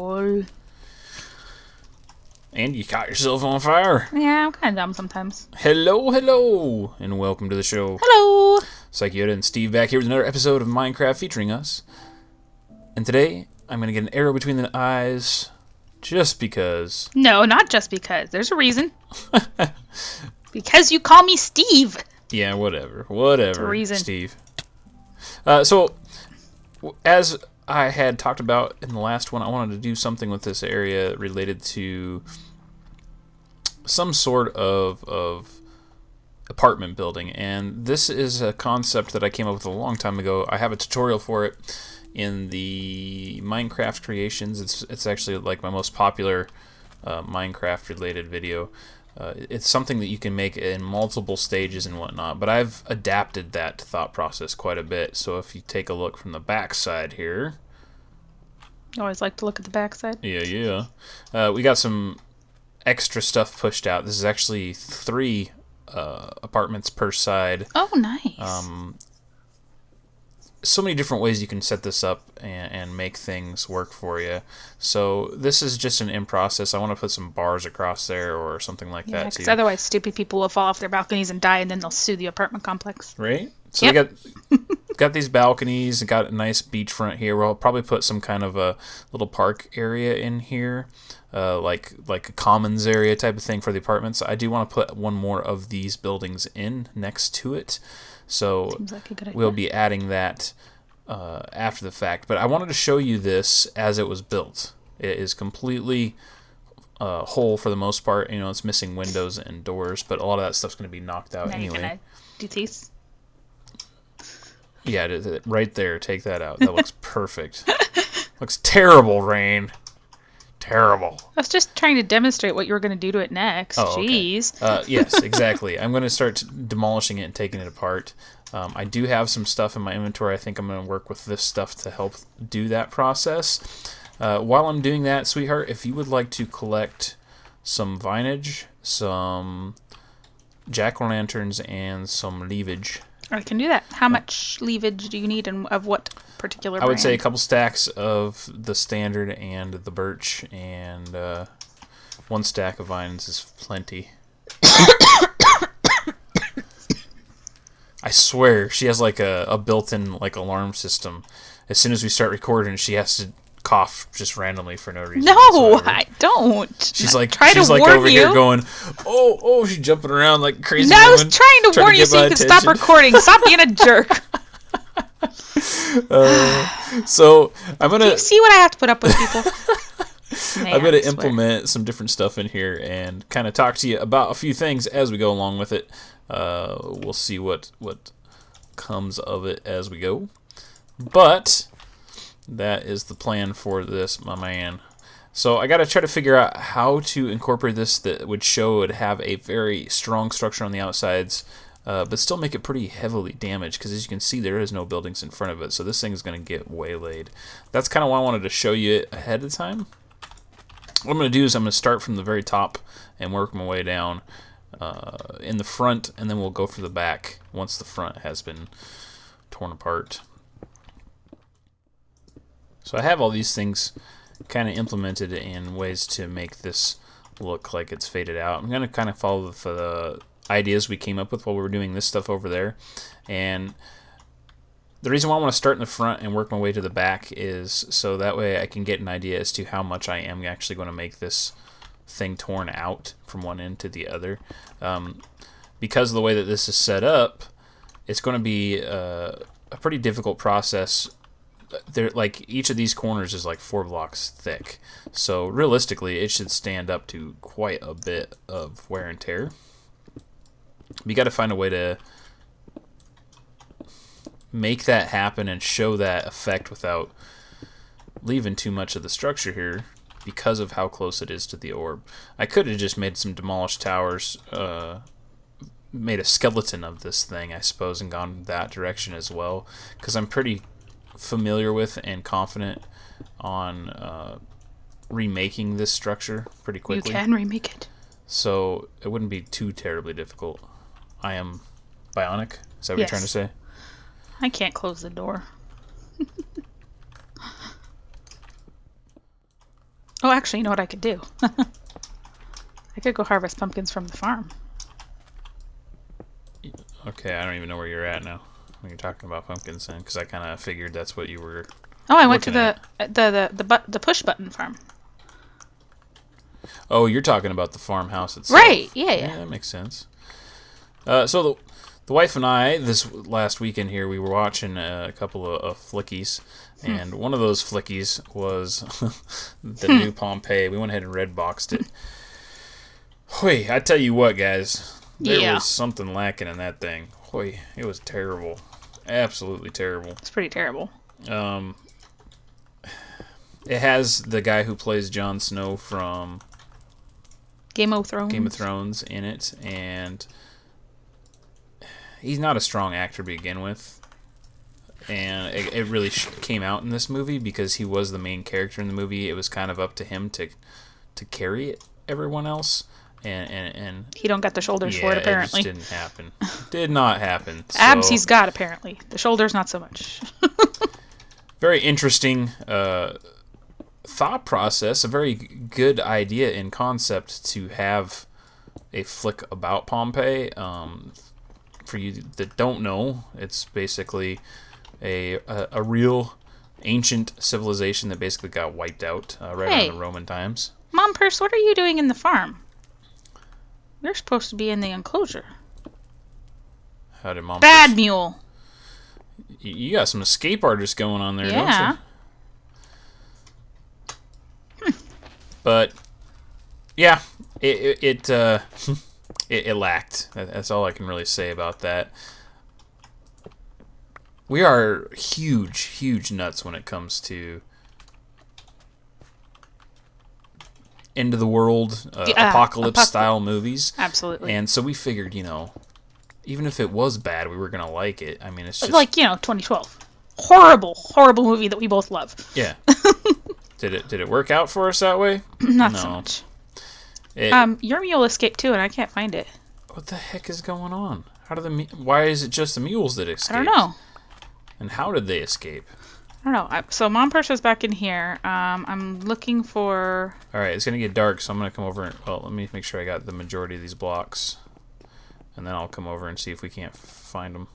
Lol. And you caught yourself on fire. Yeah, I'm kind of dumb sometimes. Hello, and welcome to the show. Hello! SykoYoda and Steve back here with another episode of Minecraft featuring us. And today, I'm going to get an arrow between the eyes, just because. No, not just because. There's a reason. Because you call me Steve. Yeah, whatever, It's a reason. Steve. So, as I had talked about in the last one, I wanted to do something with this area related to some sort of apartment building, and this is a concept that I came up with a long time ago. I have a tutorial for it in the Minecraft creations. It's actually like my most popular Minecraft related video. It's something that you can make in multiple stages and whatnot, but I've adapted that thought process quite a bit. So if you take a look from the back side here, I always like to look at the backside. yeah. We got some extra stuff pushed out. This is actually 3 apartments per side. Oh, nice. So many different ways you can set this up and make things work for you. So this is just an in process. I want to put some bars across there or something like Yeah, that. because otherwise stupid people will fall off their balconies and die, and then they'll sue the apartment complex. Right? So Yep. we got these balconies, got a nice beachfront here. We'll probably put some kind of a little park area in here, like a commons area type of thing for the apartments. I do want to put one more of these buildings in next to it. So Seems like a good idea. we'll be adding that after the fact. But I wanted to show you this as it was built. It is completely whole for the most part. You know, it's missing windows and doors, but a lot of that stuff's going to be knocked out Now anyway. you're gonna do these. Yeah, right there. Take that out. That looks perfect. Looks terrible, Rain. Terrible. I was just trying to demonstrate what you were going to do to it next. Oh, okay. Jeez. Yes, exactly. I'm going to start demolishing it and taking it apart. I do have some stuff in my inventory. I think I'm going to work with this stuff to help do that process. While I'm doing that, sweetheart, if you would like to collect some vinage, some jack-o'-lanterns, and some leafage. I can do that. How much leafage do you need, and of what particular I would say a brand? couple stacks of the standard and the birch, and 1 stack of vines is plenty. I swear, she has like a built-in like alarm system. As soon as we start recording, she has to cough just randomly for no reason. No, whatsoever. I don't. She's like Try to she's like warn over you. here going, oh, she's jumping around like a crazy. No, I was woman, trying to warn you get so my you could stop attention. recording. Stop being a jerk. So I'm Do gonna you see what I have to put up with, people? I'm going Man, I to swear. implement some different stuff in here and kind of talk to you about a few things as we go along with it. We'll see what comes of it as we go. But that is the plan for this, my man. So I got to try to figure out how to incorporate this that would show it have a very strong structure on the outsides, but still make it pretty heavily damaged, because as you can see, there is no buildings in front of it, so this thing is going to get waylaid. That's kind of why I wanted to show you it ahead of time. What I'm going to do is I'm going to start from the very top and work my way down in the front, and then we'll go for the back once the front has been torn apart. So I have all these things kind of implemented in ways to make this look like it's faded out. I'm going to kind of follow the ideas we came up with while we were doing this stuff over there. And the reason why I want to start in the front and work my way to the back is so that way I can get an idea as to how much I am actually going to make this thing torn out from one end to the other. Because of the way that this is set up, it's going to be a pretty difficult process. Like each of these corners is like 4 blocks thick, so realistically it should stand up to quite a bit of wear and tear. You got to find a way to make that happen and show that effect without leaving too much of the structure here because of how close it is to the orb. I could have just made some demolished towers, made a skeleton of this thing, I suppose, and gone that direction as well, because I'm pretty familiar with and confident on remaking this structure pretty quickly. You can remake it. So it wouldn't be too terribly difficult. I am bionic? Is that what you're trying to say? I can't close the door. Oh, actually, you know what I could do? I could go harvest pumpkins from the farm. Okay, I don't even know where you're at now when you're talking about pumpkins, then, because I kind of figured that's what you were. Oh, I went to looking the push button farm. Oh, you're talking about the farmhouse itself. Right? Yeah, yeah. Yeah, that makes sense. So the wife and I, this last weekend here, we were watching a couple of flickies, and one of those flickies was the new Pompeii. We went ahead and red boxed it. Hoy, I tell you what, guys, there was something lacking in that thing. Hoy, it was terrible, absolutely terrible. It's pretty terrible. It has the guy who plays Jon Snow from Game of Thrones in it, and he's not a strong actor to begin with, and it really came out in this movie because he was the main character in the movie. It was kind of up to him to carry it, everyone else, and he don't got the shoulders for it, apparently. It just didn't happen. Did not happen. Abs he's got, apparently. The shoulders not so much. Very interesting thought process, a very good idea in concept to have a flick about Pompeii. For you that don't know, it's basically a real ancient civilization that basically got wiped out right around the Roman times. Mom Purse, what are you doing in the farm? You're supposed to be in the enclosure. How did Mom Bad Purse? mule. You got some escape artists going on there, don't you? But yeah, it lacked. That's all I can really say about that. We are huge nuts when it comes to end of the world, apocalypse style movies. Absolutely. And so we figured, even if it was bad, we were gonna like it. I mean, it's just like 2012, horrible movie that we both love. Yeah. Did it work out for us that way? Not so much. Your mule escaped too, and I can't find it. What the heck is going on? Why is it just the mules that escaped? I don't know. And how did they escape? I don't know. So Mom Purse is back in here. I'm looking for... All right, it's gonna get dark, so I'm gonna come over. Let me make sure I got the majority of these blocks, and then I'll come over and see if we can't find them.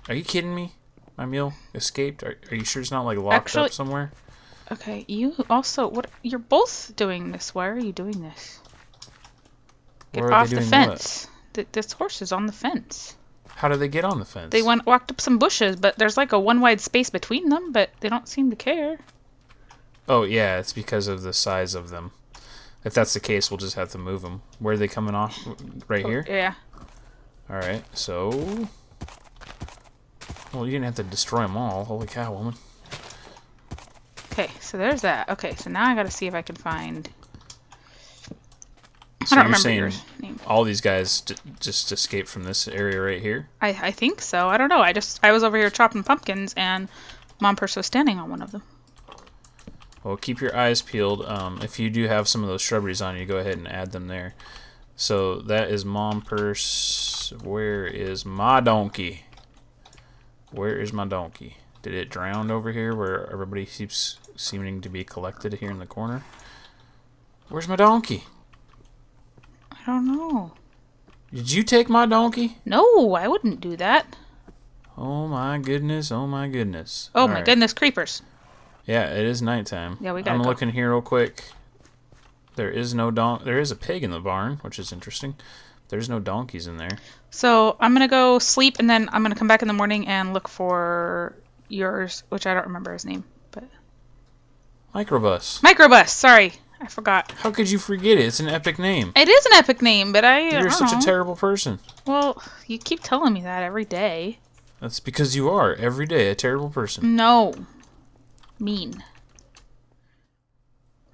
Are you kidding me? My mule escaped. Are you sure it's not like locked up somewhere? Okay, you also... What? You're both doing this. Why are you doing this? Get off the fence. This horse is on the fence. How did they get on the fence? They walked up some bushes, but there's like a one wide space between them, but they don't seem to care. Oh, yeah, it's because of the size of them. If that's the case, we'll just have to move them. Where are they coming off? Right here? Yeah. Alright, so... Well, you didn't have to destroy them all. Holy cow, woman. Okay, so there's that. Okay, so now I gotta see if I can find... So I don't remember your name. All these guys just escaped from this area right here? I think so. I don't know. I was over here chopping pumpkins, and Mom Purse was standing on one of them. Well, keep your eyes peeled. If you do have some of those shrubberies on you, go ahead and add them there. So that is Mom Purse. Where is my donkey? Where is my donkey? Did it drown over here where everybody keeps seeming to be collected here in the corner? Where's my donkey? I don't know. Did you take my donkey? No, I wouldn't do that. Oh my goodness, oh my goodness. Oh my goodness, creepers. Yeah, it is nighttime. Yeah, we gotta I'm go. looking here real quick. There is no There is a pig in the barn, which is interesting. There's no donkeys in there. So I'm gonna go sleep, and then I'm gonna come back in the morning and look for yours, which I don't remember his name, but Microbus. Sorry, I forgot. How could you forget it? It's an epic name. It is an epic name, but You're such a terrible person. Well, you keep telling me that every day. That's because you are every day a terrible person. No, mean.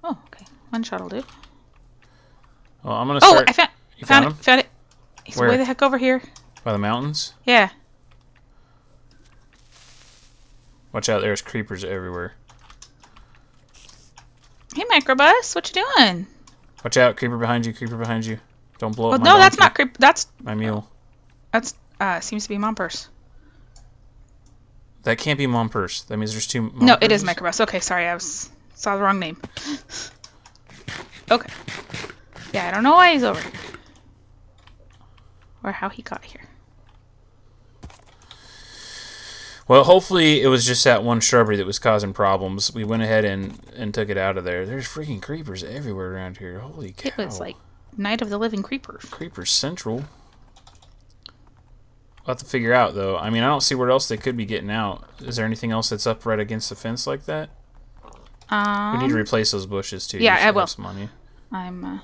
Oh, okay. One shot will do. Well, I'm gonna start. Oh, I found it. He's way the heck over here. By the mountains? Yeah. Watch out, there's creepers everywhere. Hey, Microbus, what you doing? Watch out, creeper behind you, Don't blow up my no, donkey. that's not creep. That's my mule. That's seems to be Mom Purse. That can't be Mom Purse. That means there's two Mom No, Purses? it is Microbus. Okay, sorry, saw the wrong name. Okay. Yeah, I don't know why he's over here. Or how he got here. Well, hopefully it was just that one shrubbery that was causing problems. We went ahead and took it out of there. There's freaking creepers everywhere around here. Holy cow. It was like Night of the Living Creepers. Creepers Central. We'll have to figure out, though. I mean, I don't see where else they could be getting out. Is there anything else that's up right against the fence like that? We need to replace those bushes, too. Yeah, I will. Some on you. I'm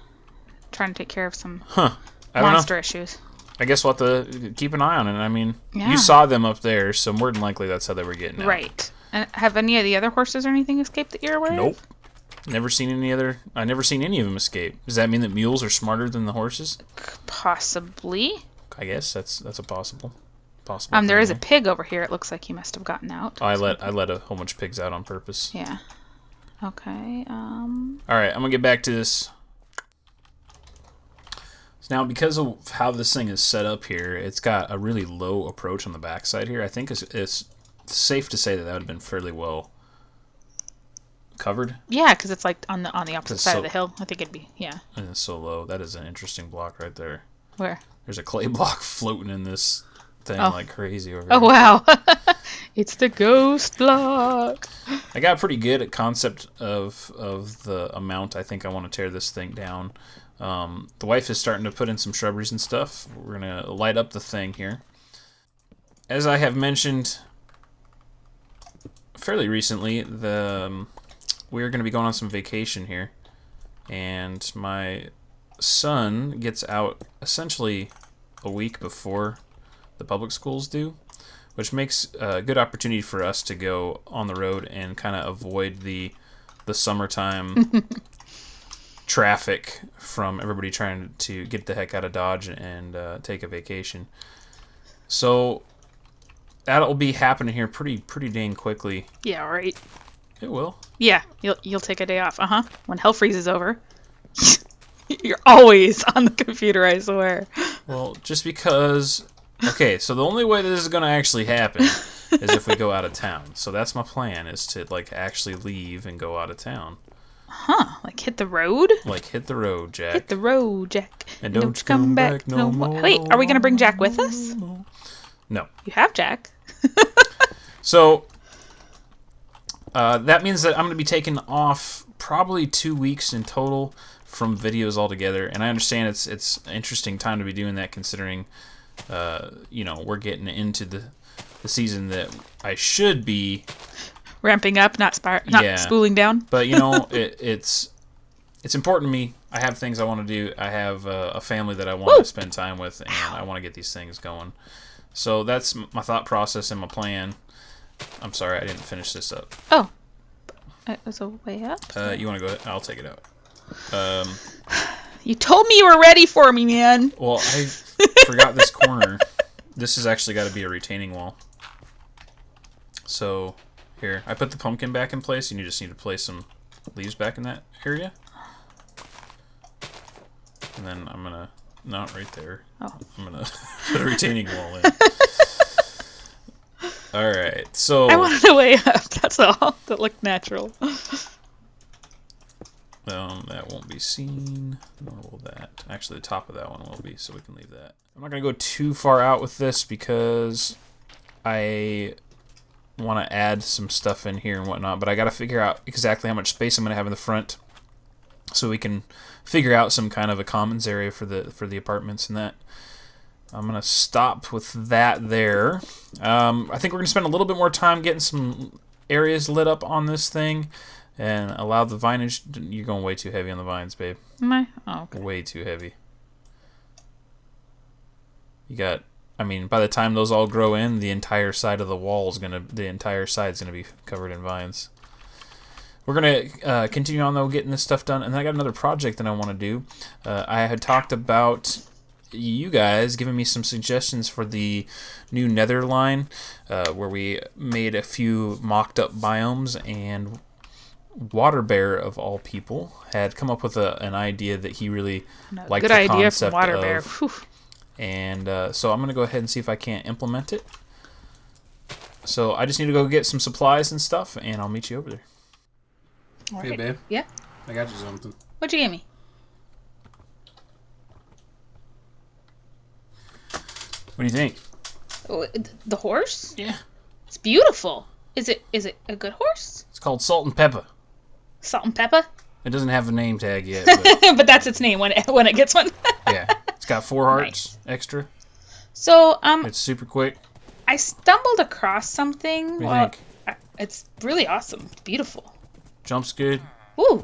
trying to take care of some I don't monster know. issues. I guess we'll have to keep an eye on it. I mean, Yeah. you saw them up there, so more than likely that's how they were getting out. Right. And have any of the other horses or anything escaped that you're aware of? Nope. Never seen any other. I never seen any of them escape. Does that mean that mules are smarter than the horses? Possibly. I guess that's a possible. There is a pig over here. It looks like he must have gotten out. I let a whole bunch of pigs out on purpose. Yeah. Okay. All right, I'm gonna get back to this. So now, because of how this thing is set up here, it's got a really low approach on the backside here. I think it's safe to say that would have been fairly well covered. Yeah, because it's like on the opposite side of the hill. I think it'd be, yeah. And it's so low. That is an interesting block right there. Where? There's a clay block floating in this thing like crazy over here. Oh, wow. It's the ghost block. I got pretty good at concept of the amount I think I want to tear this thing down. The wife is starting to put in some shrubberies and stuff. We're going to light up the thing here. As I have mentioned fairly recently, we're going to be going on some vacation here. And my son gets out essentially a week before the public schools do, which makes a good opportunity for us to go on the road and kind of avoid the summertime traffic from everybody trying to get the heck out of Dodge and take a vacation. So that'll be happening here pretty dang quickly. Yeah, right. It will. Yeah, you'll take a day off. When hell freezes over. You're always on the computer, I swear. Well, just because. Okay, so the only way that this is going to actually happen is if we go out of town. So that's my plan, is to like actually leave and go out of town. Like hit the road? Like hit the road, Jack. Hit the road, Jack. And don't you come back no more. Wait, are we going to bring Jack with us? No. You have Jack. So that means that I'm going to be taking off probably 2 weeks in total from videos altogether. And I understand it's an interesting time to be doing that, considering we're getting into the season that I should be ramping up, not spooling down. But it's important to me. I have things I want to do. I have a family that I want to spend time with, and I want to get these things going. So that's my thought process and my plan. I'm sorry, I didn't finish this up. Oh, it was a way up. You want to go ahead? I'll take it out. You told me you were ready for me, man. Well, I forgot this corner. This has actually got to be a retaining wall. So here, I put the pumpkin back in place, and you just need to place some leaves back in that area. And then I'm gonna not right there. Oh. I'm gonna put a retaining wall in. All right, so I wanted a way up. That's all. That looked natural. That won't be seen, nor will that. Actually, the top of that one will be, so we can leave that. I'm not going to go too far out with this because I want to add some stuff in here and whatnot, but I got to figure out exactly how much space I'm going to have in the front so we can figure out some kind of a commons area for the apartments and that. I'm going to stop with that there. I think we're going to spend a little bit more time getting some areas lit up on this thing. And allow the vinage. You're going way too heavy on the vines, babe. Am I? Oh, okay. Way too heavy. You got. I mean, by the time those all grow in, the entire side of the wall is the entire side's gonna be covered in vines. We're gonna continue on though, getting this stuff done, and then I got another project that I want to do. I had talked about you guys giving me some suggestions for the new Nether line, where we made a few mocked up biomes, and Water Bear, of all people, had come up with an idea that he really liked the concept of. Good idea from Water Bear. And so I'm going to go ahead and see if I can't implement it. So I just need to go get some supplies and stuff, and I'll meet you over there. All Hey, right. babe. Yeah? I got you something. What'd you give me? do you think? Oh, the horse? Yeah. It's beautiful. Is it a good horse? It's called Salt and Pepper. Salt and Pepper? It doesn't have a name tag yet. But, but that's its name when it gets one. yeah. It's got 4 hearts extra. So, it's super quick. I stumbled across something. What do you think? It's really awesome. It's beautiful. Jumps good. Ooh.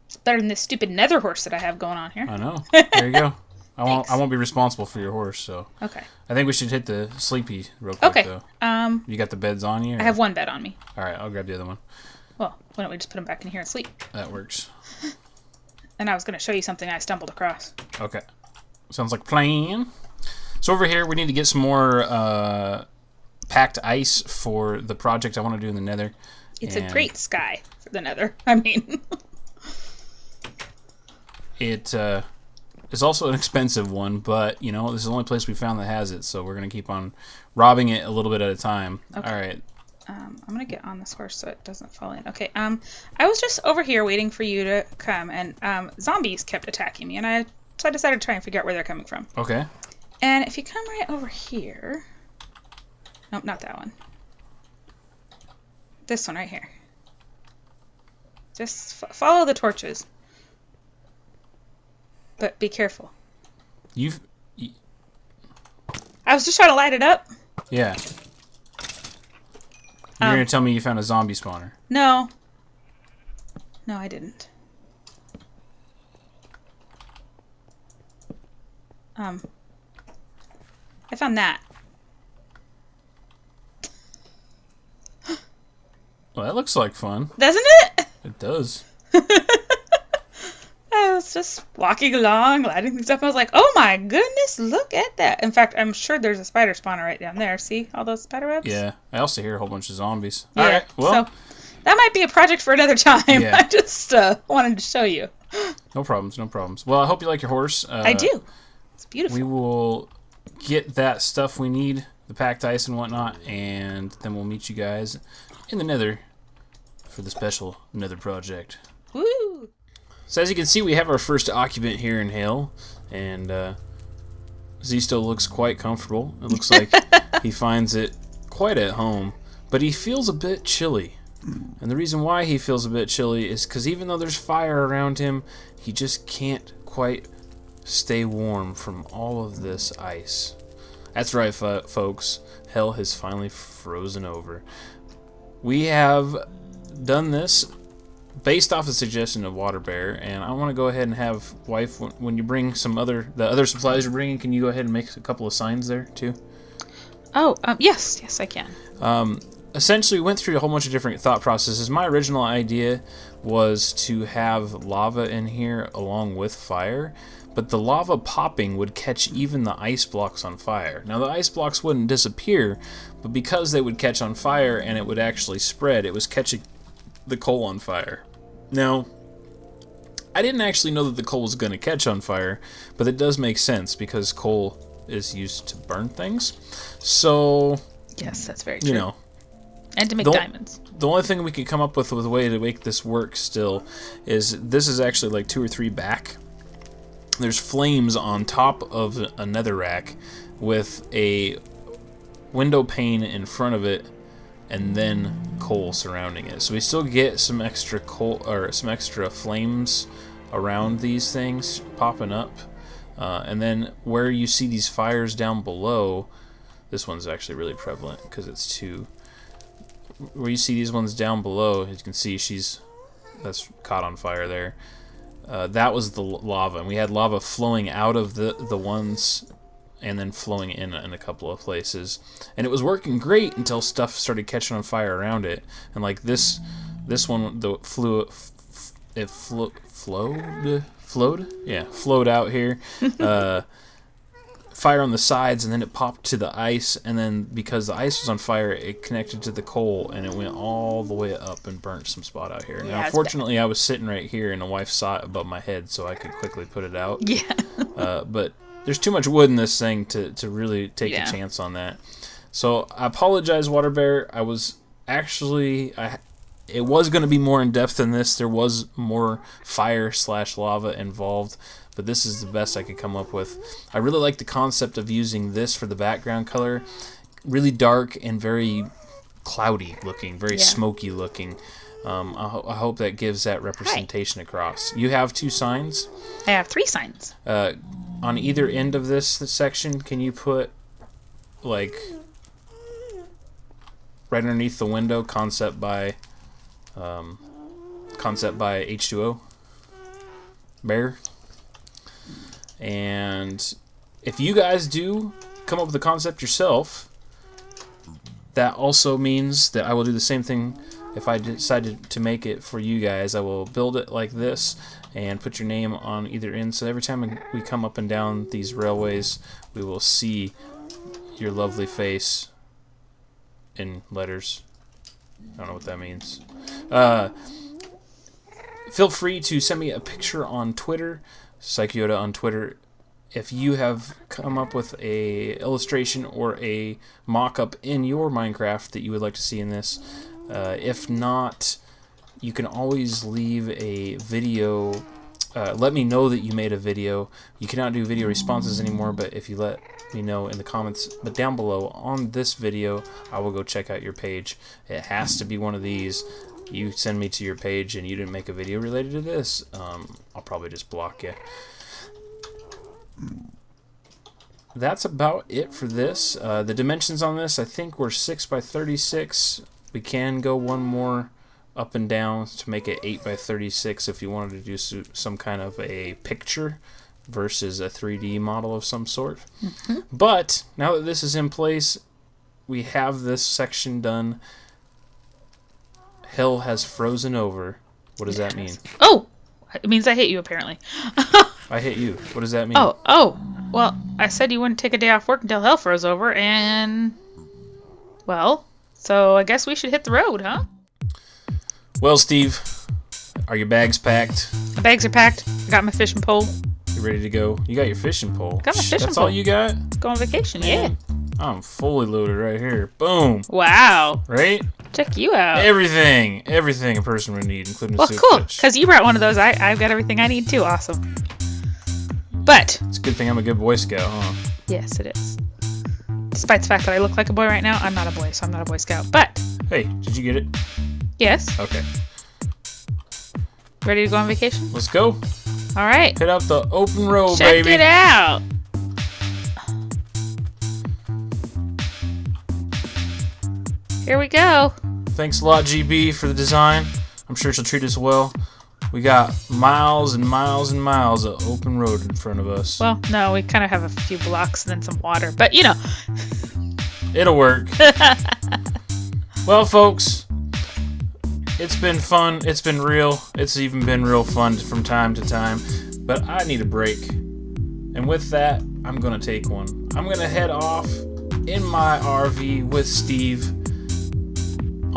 It's better than this stupid nether horse that I have going on here. I know. There you go. I won't be responsible for your horse, so. Okay. I think we should hit the sleepy real quick, though. You got the beds on you? Or? I have one bed on me. All right, I'll grab the other one. Well, why don't we just put them back in here and sleep? That works. And I was going to show you something I stumbled across. Okay. Sounds like a plan. So over here, we need to get some more packed ice for the project I want to do in the nether. It's a great sky for the nether. I mean... It is also an expensive one, but, you know, this is the only place we found that has it, so we're going to keep on robbing it a little bit at a time. Okay. All right. I'm going to get on this horse so it doesn't fall in. Okay, I was just over here waiting for you to come, and zombies kept attacking me, and so I decided to try and figure out where they're coming from. Okay. And if you come right over here... Nope, not that one. This one right here. Just follow the torches. But be careful. I was just trying to light it up. Yeah. You're going to tell me you found a zombie spawner. No. No, I didn't. I found that. Well, that looks like fun. Doesn't it? It does. I was just walking along, lighting things up. I was like, oh my goodness, look at that. In fact, I'm sure there's a spider spawner right down there. See all those spider webs? Yeah. I also hear a whole bunch of zombies. Yeah. All right. Well, so that might be a project for another time. Yeah. I just wanted to show you. No problems. No problems. Well, I hope you like your horse. I do. It's beautiful. We will get that stuff we need, the packed ice and whatnot, and then we'll meet you guys in the nether for the special nether project. Woo! So as you can see, we have our first occupant here in Hale, and Zisto looks quite comfortable. It looks like he finds it quite at home, but he feels a bit chilly. And the reason why he feels a bit chilly is because even though there's fire around him, he just can't quite stay warm from all of this ice. That's right, folks. Hell has finally frozen over. We have done this based off the suggestion of Water Bear, and I want to go ahead and have wife, when you bring the other supplies you're bringing, can you go ahead and make a couple of signs there too? Oh, yes I can. Essentially, we went through a whole bunch of different thought processes. My original idea was to have lava in here along with fire, but the lava popping would catch even the ice blocks on fire. Now, the ice blocks wouldn't disappear, but because they would catch on fire and it would actually spread, it was catching the coal on fire. Now, I didn't actually know that the coal was going to catch on fire, but it does make sense because coal is used to burn things. So, yes, that's very true. You know, and to make diamonds. The only thing we could come up with a way to make this work still is this is actually like 2 or 3 back. There's flames on top of a netherrack with a window pane in front of it, and then coal surrounding it. So we still get some extra coal or some extra flames around these things popping up. And then where you see these fires down below, this one's actually really prevalent because it's too. Where you see these ones down below, as you can see, that's caught on fire there. That was the lava, and we had lava flowing out of the ones and then flowing in a couple of places, and it was working great until stuff started catching on fire around it. And like this one, flowed out here. Fire on the sides, and then it popped to the ice, and then because the ice was on fire, it connected to the coal, and it went all the way up and burnt some spot out here. Yeah, now, fortunately, I was sitting right here, and the wife saw it above my head, so I could quickly put it out. Yeah. But there's too much wood in this thing to really take a chance on that. So I apologize, Water Bear. I It was going to be more in-depth than this. There was more fire/lava involved, but this is the best I could come up with. I really like the concept of using this for the background color. Really dark and very cloudy looking, very smoky looking. I hope that gives that representation across. You have 2 signs. I have 3 signs. On either end of this section, can you put, like, right underneath the window, concept by H2O Bear? And if you guys do come up with a concept yourself, that also means that I will do the same thing. If I decided to make it for you guys, I will build it like this and put your name on either end. So every time we come up and down these railways, we will see your lovely face in letters. I don't know what that means. Feel free to send me a picture on Twitter, SykoYoda on Twitter, if you have come up with a illustration or a mock-up in your Minecraft that you would like to see in this. If not, you can always leave a video. Let me know that you made a video. You cannot do video responses anymore, but if you let me know in the comments, but down below on this video, I will go check out your page. It has to be one of these. You send me to your page and you didn't make a video related to this, I'll probably just block you. That's about it for this. The dimensions on this, I think, were 6 by 36. We can go one more up and down to make it 8 by 36 if you wanted to do some kind of a picture versus a 3D model of some sort. But now that this is in place, we have this section done. Hell has frozen over. What does that mean? Oh! It means I hit you, apparently. I hit you. What does that mean? Oh. Well, I said you wouldn't take a day off work until hell froze over, and... Well, so I guess we should hit the road, huh? Well, Steve, are your bags packed? My bags are packed. I got my fishing pole. You ready to go? You got your fishing pole. Got my fishing That's pole. all you got? Go on vacation, Man, yeah. I'm fully loaded right here. Boom. Wow. Right? Check you out. Everything a person would need, including a Well, soup cool, fish. because you brought one of those. I've got everything I need, too. Awesome. But... It's a good thing I'm a good Boy Scout, huh? Yes, it is. Despite the fact that I look like a boy right now, I'm not a boy, so I'm not a Boy Scout. But... Hey, did you get it? Yes. Okay. Ready to go on vacation? Let's go. All right. Hit out the open road, Check baby. it out. Here we go. Thanks a lot, GB, for the design. I'm sure she'll treat us well. We got miles and miles and miles of open road in front of us. Well, no, we kind of have a few blocks and then some water, but you know. It'll work. Well, folks, it's been fun. It's been real. It's even been real fun from time to time. But I need a break. And with that, I'm going to take one. I'm going to head off in my RV with Steve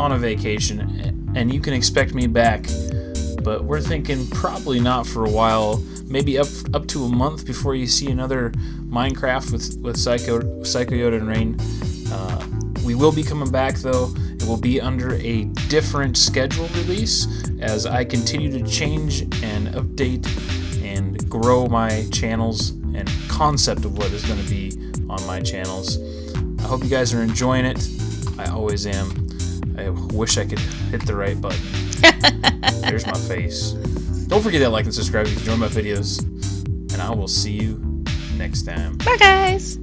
on a vacation. And you can expect me back. But we're thinking probably not for a while. Maybe up to a month before you see another Minecraft with SykoYoda and Rain. We will be coming back, though. It will be under a different schedule release as I continue to change and update and grow my channels and concept of what is going to be on my channels. I hope you guys are enjoying it. I always am. I wish I could hit the right button. There's my face. Don't forget that like and subscribe if you enjoy my videos. And I will see you next time. Bye, guys.